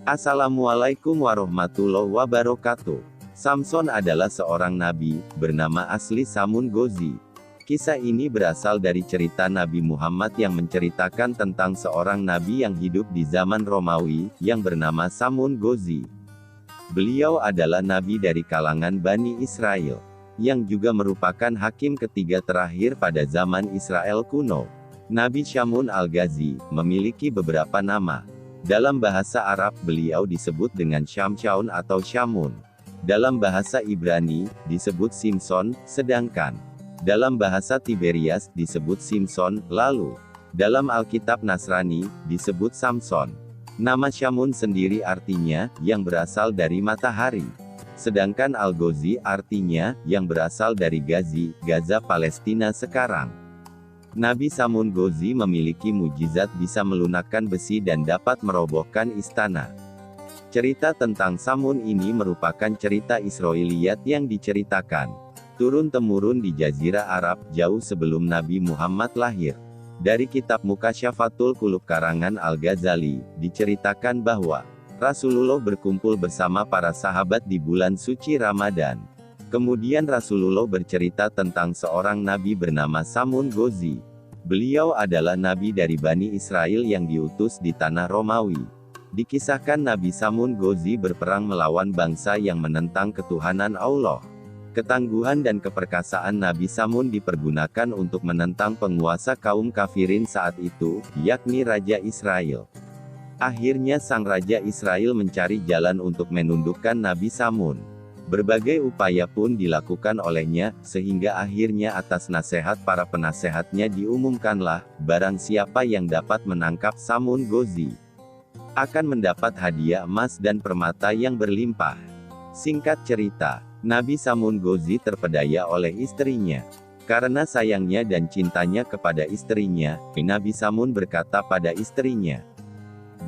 Assalamualaikum warahmatullahi wabarakatuh. Samson adalah seorang nabi, bernama asli Samun Gozi. Kisah ini berasal dari cerita Nabi Muhammad yang menceritakan tentang seorang nabi yang hidup di zaman Romawi, yang bernama Samun Gozi. Beliau adalah nabi dari kalangan Bani Israel, yang juga merupakan hakim ketiga terakhir pada zaman Israel kuno. Nabi Syamun Al-Ghazi memiliki beberapa nama. Dalam bahasa Arab, beliau disebut dengan Syamsyaun atau Syamun. Dalam bahasa Ibrani, disebut Simson, sedangkan dalam bahasa Tiberias, disebut Simson, lalu dalam Alkitab Nasrani, disebut Samson. Nama Syamun sendiri artinya, yang berasal dari matahari. Sedangkan Al-Ghazi artinya, yang berasal dari Ghazi, Gaza Palestina sekarang. Nabi Samun Gozi memiliki mujizat bisa melunakkan besi dan dapat merobohkan istana. Cerita tentang Samun ini merupakan cerita Israiliyat yang diceritakan turun-temurun di Jazirah Arab jauh sebelum Nabi Muhammad lahir. Dari kitab Mukasyafatul Qulub karangan Al-Ghazali, diceritakan bahwa Rasulullah berkumpul bersama para sahabat di bulan suci Ramadan. Kemudian Rasulullah bercerita tentang seorang nabi bernama Samun Gozi. Beliau adalah nabi dari Bani Israel yang diutus di tanah Romawi. Dikisahkan Nabi Samun Gozi berperang melawan bangsa yang menentang ketuhanan Allah. Ketangguhan dan keperkasaan Nabi Samun dipergunakan untuk menentang penguasa kaum kafirin saat itu, yakni Raja Israel. Akhirnya sang Raja Israel mencari jalan untuk menundukkan Nabi Samun. Berbagai upaya pun dilakukan olehnya, sehingga akhirnya atas nasihat para penasehatnya diumumkanlah, barang siapa yang dapat menangkap Samun Gozi akan mendapat hadiah emas dan permata yang berlimpah. Singkat cerita, Nabi Samun Gozi terpedaya oleh istrinya. Karena sayangnya dan cintanya kepada istrinya, Nabi Samun berkata pada istrinya,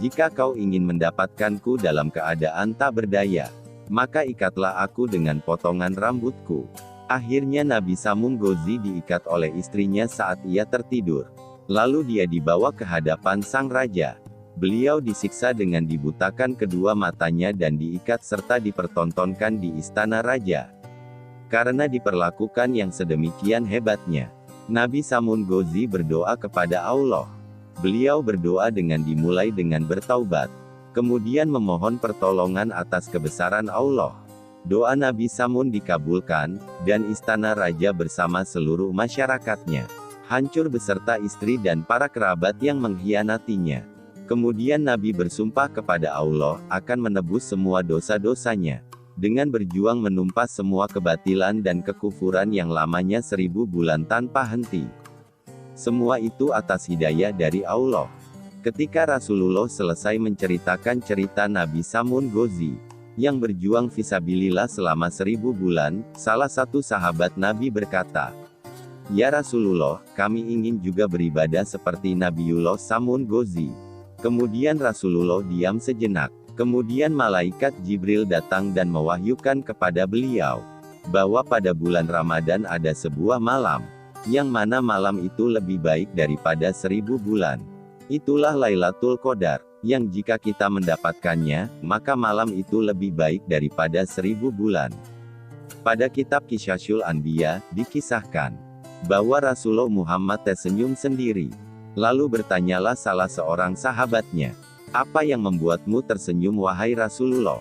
"Jika kau ingin mendapatkanku dalam keadaan tak berdaya, maka ikatlah aku dengan potongan rambutku." Akhirnya Nabi Samun Gozi diikat oleh istrinya saat ia tertidur. Lalu dia dibawa ke hadapan sang raja. Beliau disiksa dengan dibutakan kedua matanya dan diikat serta dipertontonkan di istana raja. Karena diperlakukan yang sedemikian hebatnya, Nabi Samun Gozi berdoa kepada Allah. Beliau berdoa dengan dimulai dengan bertaubat, kemudian memohon pertolongan atas kebesaran Allah. Doa Nabi Samun dikabulkan, dan istana raja bersama seluruh masyarakatnya hancur beserta istri dan para kerabat yang mengkhianatinya. Kemudian Nabi bersumpah kepada Allah, akan menebus semua dosa-dosanya, dengan berjuang menumpas semua kebatilan dan kekufuran yang lamanya 1000 bulan tanpa henti. Semua itu atas hidayah dari Allah. Ketika Rasulullah selesai menceritakan cerita Nabi Samun Gozi, yang berjuang fisabilillah selama 1000 bulan, salah satu sahabat Nabi berkata, "Ya Rasulullah, kami ingin juga beribadah seperti Nabiullah Samun Gozi." Kemudian Rasulullah diam sejenak. Kemudian malaikat Jibril datang dan mewahyukan kepada beliau, bahwa pada bulan Ramadan ada sebuah malam, yang mana malam itu lebih baik daripada 1000 bulan. Itulah Lailatul Qadar, yang jika kita mendapatkannya, maka malam itu lebih baik daripada 1000 bulan. Pada kitab Qisasul Anbiya, dikisahkan, bahwa Rasulullah Muhammad tersenyum sendiri. Lalu bertanyalah salah seorang sahabatnya, "Apa yang membuatmu tersenyum wahai Rasulullah?"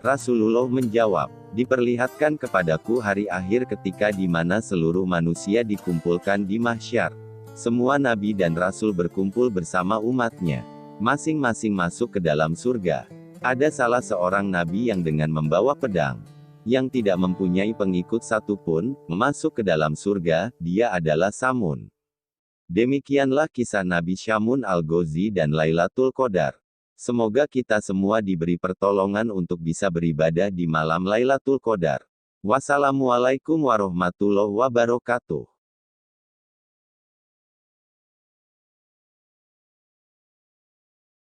Rasulullah menjawab, "Diperlihatkan kepadaku hari akhir ketika di mana seluruh manusia dikumpulkan di mahsyar. Semua nabi dan rasul berkumpul bersama umatnya. Masing-masing masuk ke dalam surga. Ada salah seorang nabi yang dengan membawa pedang, yang tidak mempunyai pengikut satupun, masuk ke dalam surga, dia adalah Samun." Demikianlah kisah Nabi Syamun Al-Gozi dan Lailatul Qadar. Semoga kita semua diberi pertolongan untuk bisa beribadah di malam Lailatul Qadar. Wassalamualaikum warahmatullahi wabarakatuh.